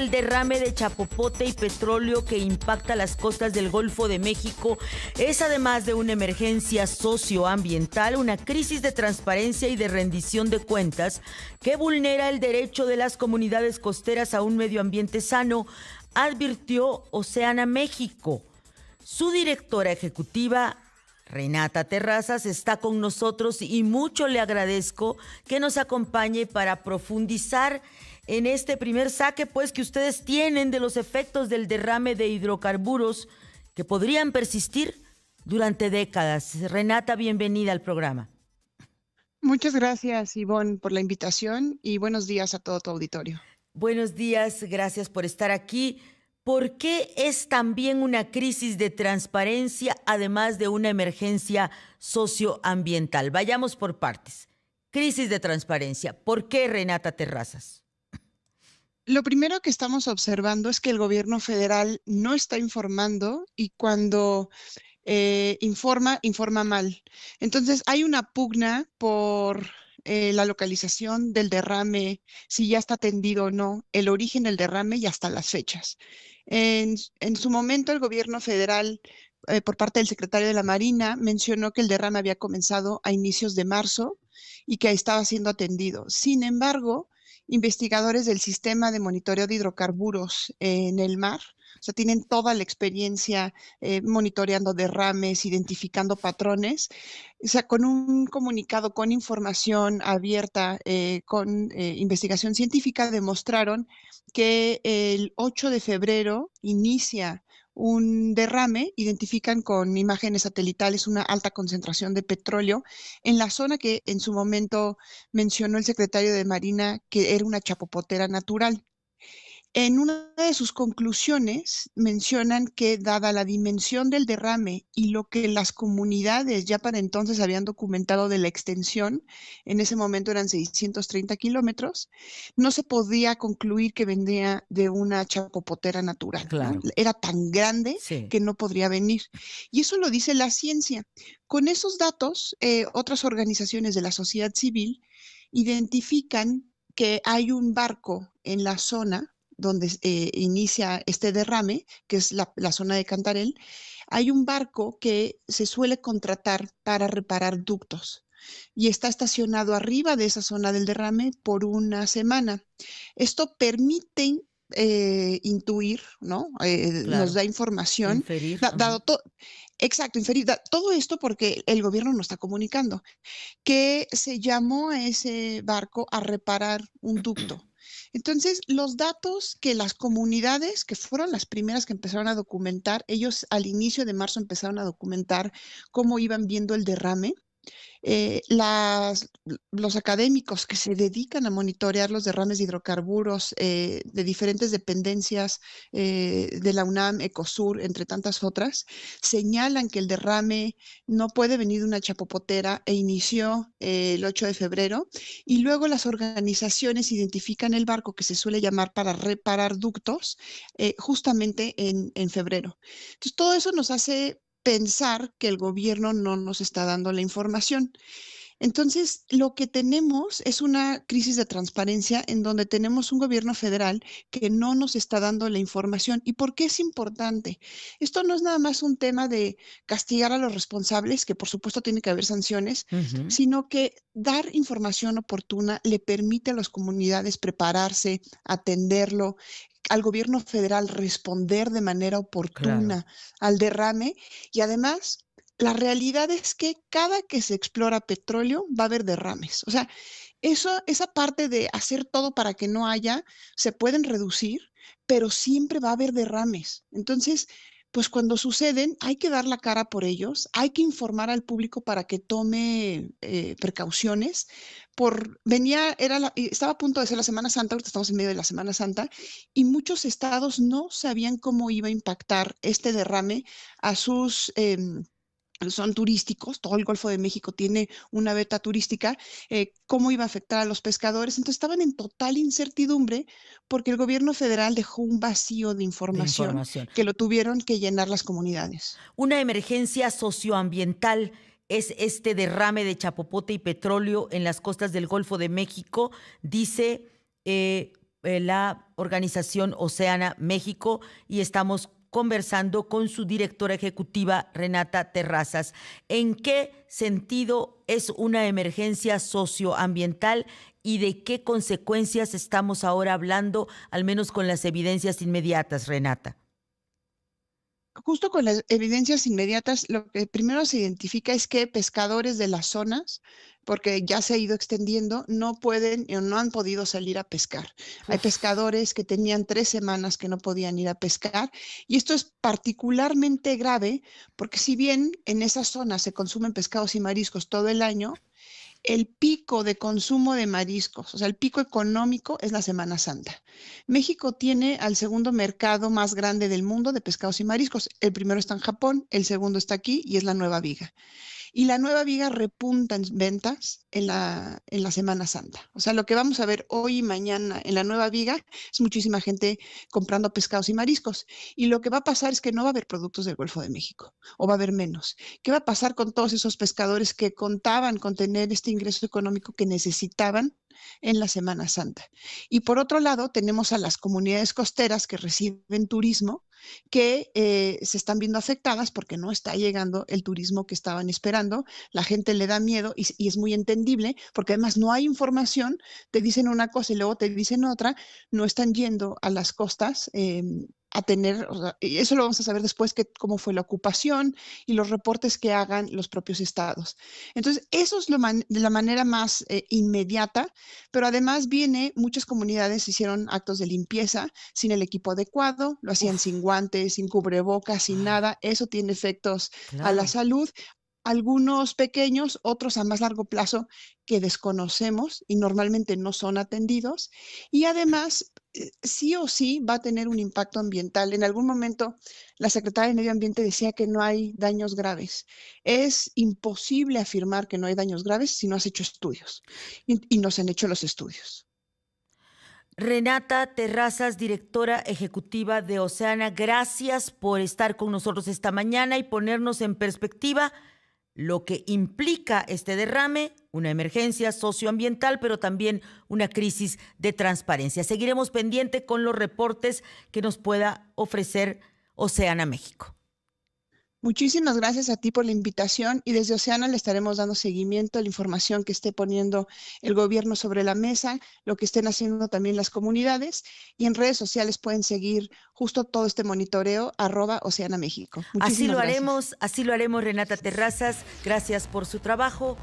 el derrame de chapopote y petróleo que impacta las costas del Golfo de México es, además de una emergencia socioambiental, una crisis de transparencia y de rendición de cuentas que vulnera el derecho de las comunidades costeras a un medio ambiente sano, advirtió Oceana México. Su directora ejecutiva, Renata Terrazas, está con nosotros y mucho le agradezco que nos acompañe para profundizar en este primer saque, pues, que ustedes tienen de los efectos del derrame de hidrocarburos que podrían persistir durante décadas. Renata, bienvenida al programa. Muchas gracias, Ivonne, por la invitación y buenos días a todo tu auditorio. Buenos días, gracias por estar aquí. ¿Por qué es también una crisis de transparencia, además de una emergencia socioambiental? Vayamos por partes. Crisis de transparencia. ¿Por qué, Renata Terrazas? Lo primero que estamos observando es que el gobierno federal no está informando y cuando informa mal. Entonces, hay una pugna por la localización del derrame, si ya está atendido o no, el origen del derrame y hasta las fechas. En su momento, el gobierno federal, por parte del secretario de la Marina, mencionó que el derrame había comenzado a inicios de marzo y que estaba siendo atendido. Sin embargo, investigadores del sistema de monitoreo de hidrocarburos en el mar, o sea, tienen toda la experiencia monitoreando derrames, identificando patrones, o sea, con un comunicado, con información abierta, con investigación científica, demostraron que el 8 de febrero inicia un derrame, identifican con imágenes satelitales una alta concentración de petróleo en la zona que en su momento mencionó el secretario de Marina que era una chapopotera natural. En una de sus conclusiones mencionan que dada la dimensión del derrame y lo que las comunidades ya para entonces habían documentado de la extensión, en ese momento eran 630 kilómetros, no se podía concluir que vendría de una chapopotera natural, ¿no? Claro. Era tan grande Sí. que no podría venir. Y eso lo dice la ciencia. Con esos datos, otras organizaciones de la sociedad civil identifican que hay un barco en la zona donde inicia este derrame, que es la zona de Cantarell. Hay un barco que se suele contratar para reparar ductos y está estacionado arriba de esa zona del derrame por una semana. Esto permite intuir, ¿no? Nos Claro. da información, Inferir. dado todo, exacto, inferir, todo esto porque el gobierno no está comunicando, que se llamó a ese barco a reparar un ducto. Entonces, los datos que las comunidades, que fueron las primeras que empezaron a documentar, ellos al inicio de marzo empezaron a documentar cómo iban viendo el derrame. Los académicos que se dedican a monitorear los derrames de hidrocarburos de diferentes dependencias de la UNAM, Ecosur, entre tantas otras, señalan que el derrame no puede venir de una chapopotera e inició el 8 de febrero y luego las organizaciones identifican el barco que se suele llamar para reparar ductos justamente en febrero. Entonces, todo eso nos hace pensar que el gobierno no nos está dando la información. Entonces, lo que tenemos es una crisis de transparencia en donde tenemos un gobierno federal que no nos está dando la información. ¿Y por qué es importante? Esto no es nada más un tema de castigar a los responsables, que por supuesto tiene que haber sanciones, sino que dar información oportuna le permite a las comunidades prepararse, atenderlo, al gobierno federal responder de manera oportuna al derrame y además la realidad es que cada que se explora petróleo va a haber derrames. O sea, esa parte de hacer todo para que no haya, se pueden reducir, pero siempre va a haber derrames. Entonces, pues cuando suceden, hay que dar la cara por ellos, hay que informar al público para que tome precauciones. Estaba a punto de ser la Semana Santa, ahorita estamos en medio de la Semana Santa, y muchos estados no sabían cómo iba a impactar este derrame a sus son turísticos, todo el Golfo de México tiene una veta turística, cómo iba a afectar a los pescadores. Entonces estaban en total incertidumbre porque el gobierno federal dejó un vacío de información que lo tuvieron que llenar las comunidades. Una emergencia socioambiental es este derrame de chapopote y petróleo en las costas del Golfo de México, dice, la organización Oceana México y estamos conversando con su directora ejecutiva, Renata Terrazas. ¿En qué sentido es una emergencia socioambiental y de qué consecuencias estamos ahora hablando, al menos con las evidencias inmediatas, Renata? Justo con las evidencias inmediatas, lo que primero se identifica es que pescadores de las zonas, porque ya se ha ido extendiendo, no pueden o no han podido salir a pescar. Hay Uf, pescadores que tenían 3 semanas que no podían ir a pescar y esto es particularmente grave porque si bien en esas zonas se consumen pescados y mariscos todo el año, el pico de consumo de mariscos, o sea, el pico económico es la Semana Santa. México tiene al segundo mercado más grande del mundo de pescados y mariscos. El primero está en Japón, el segundo está aquí y es la Nueva Viga. Y la Nueva Viga repunta en ventas en la Semana Santa. O sea, lo que vamos a ver hoy y mañana en la Nueva Viga es muchísima gente comprando pescados y mariscos. Y lo que va a pasar es que no va a haber productos del Golfo de México, o va a haber menos. ¿Qué va a pasar con todos esos pescadores que contaban con tener este ingreso económico que necesitaban en la Semana Santa? Y por otro lado, tenemos a las comunidades costeras que reciben turismo que se están viendo afectadas porque no está llegando el turismo que estaban esperando. La gente le da miedo y es muy entendible porque además no hay información, te dicen una cosa y luego te dicen otra, no están yendo a las costas. A tener, o sea, y eso lo vamos a saber después, que cómo fue la ocupación y los reportes que hagan los propios estados. Entonces, eso es de la manera más inmediata, pero además viene, muchas comunidades hicieron actos de limpieza sin el equipo adecuado, lo hacían sin uf, guantes, sin cubrebocas, sin ay, nada. Eso tiene efectos a la claro. salud, algunos pequeños, otros a más largo plazo que desconocemos y normalmente no son atendidos. Y además, sí o sí va a tener un impacto ambiental. En algún momento, la secretaria de Medio Ambiente decía que no hay daños graves. Es imposible afirmar que no hay daños graves si no has hecho estudios. Y no se han hecho los estudios. Renata Terrazas, directora ejecutiva de Oceana, gracias por estar con nosotros esta mañana y ponernos en perspectiva lo que implica este derrame, una emergencia socioambiental, pero también una crisis de transparencia. Seguiremos pendiente con los reportes que nos pueda ofrecer Oceana México. Muchísimas gracias a ti por la invitación y desde Oceana le estaremos dando seguimiento a la información que esté poniendo el gobierno sobre la mesa, lo que estén haciendo también las comunidades y en redes sociales pueden seguir justo todo este monitoreo @Oceana México. Muchísimas gracias. Así lo haremos, Renata Terrazas. Gracias por su trabajo.